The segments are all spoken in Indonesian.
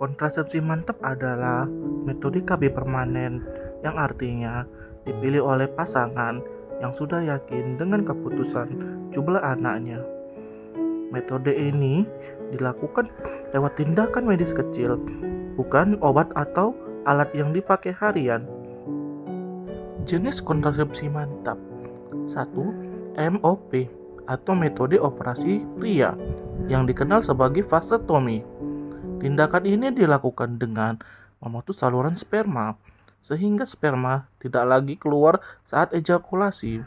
Kontrasepsi mantap adalah metode KB permanen yang artinya dipilih oleh pasangan yang sudah yakin dengan keputusan jumlah anaknya. Metode ini dilakukan lewat tindakan medis kecil, bukan obat atau alat yang dipakai harian. Jenis kontrasepsi mantap. 1. MOP atau metode operasi pria yang dikenal sebagai vasektomi. Tindakan ini dilakukan dengan memutus saluran sperma sehingga sperma tidak lagi keluar saat ejakulasi.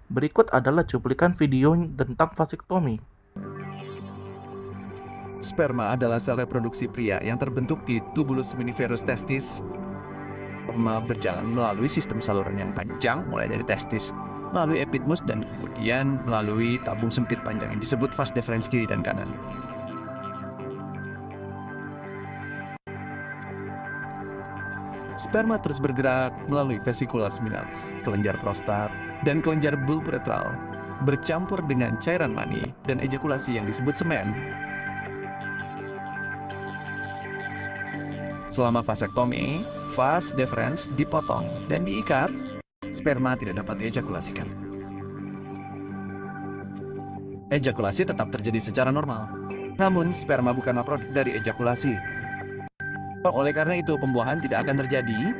Berikut adalah cuplikan video tentang vasektomi. Sperma adalah sel reproduksi pria yang terbentuk di tubulus spiniferus testis. Sperma berjalan melalui sistem saluran yang panjang mulai dari testis, melalui epidmus dan kemudian melalui tabung sempit panjang yang disebut vas deferens kiri dan kanan. Sperma terus bergerak melalui vesicula seminalis, kelenjar prostat, dan kelenjar bulburetral, bercampur dengan cairan mani dan ejakulasi yang disebut semen. Selama vasektomi, vas deferens dipotong dan diikat, sperma tidak dapat diejakulasikan. Ejakulasi tetap terjadi secara normal, namun sperma bukanlah produk dari ejakulasi. Oleh karena itu, pembuahan tidak akan terjadi.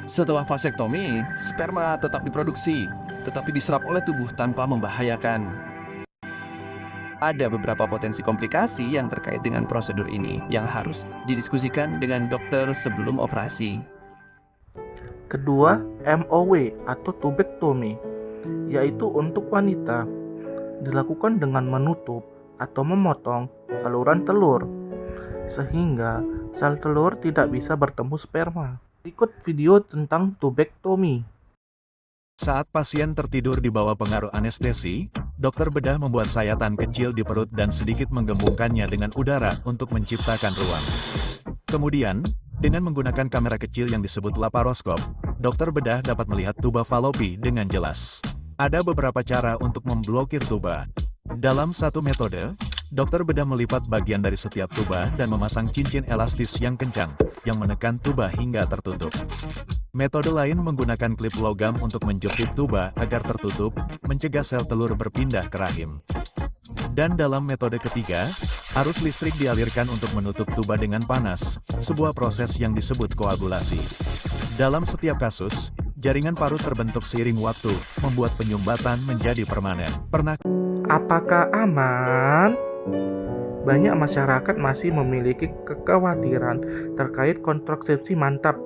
Setelah vasektomi, sperma tetap diproduksi, tetapi diserap oleh tubuh tanpa membahayakan. Ada beberapa potensi komplikasi yang terkait dengan prosedur ini yang harus didiskusikan dengan dokter sebelum operasi. Kedua, MOW atau tubektomi, yaitu untuk wanita, dilakukan dengan menutup atau memotong saluran telur, sehingga sel telur tidak bisa bertemu sperma. Berikut video tentang tubektomi. Saat pasien tertidur di bawah pengaruh anestesi, dokter bedah membuat sayatan kecil di perut dan sedikit menggembungkannya dengan udara untuk menciptakan ruang. Kemudian, dengan menggunakan kamera kecil yang disebut laparoskop, dokter bedah dapat melihat tuba falopi dengan jelas. Ada beberapa cara untuk memblokir tuba. Dalam satu metode, dokter bedah melipat bagian dari setiap tuba dan memasang cincin elastis yang kencang, yang menekan tuba hingga tertutup. Metode lain menggunakan klip logam untuk menjepit tuba agar tertutup, mencegah sel telur berpindah ke rahim. Dan dalam metode ketiga, arus listrik dialirkan untuk menutup tuba dengan panas, sebuah proses yang disebut koagulasi. Dalam setiap kasus, jaringan parut terbentuk seiring waktu, membuat penyumbatan menjadi permanen. Apakah aman? Banyak masyarakat masih memiliki kekhawatiran terkait kontrasepsi mantap.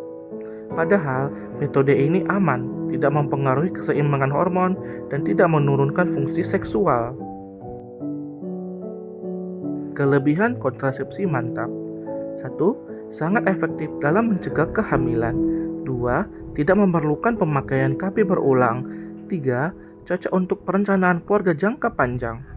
Padahal, metode ini aman, tidak mempengaruhi keseimbangan hormon, dan tidak menurunkan fungsi seksual. Kelebihan kontrasepsi mantap. 1. Sangat efektif dalam mencegah kehamilan. 2. Tidak memerlukan pemakaian KB berulang. 3. Cocok untuk perencanaan keluarga jangka panjang.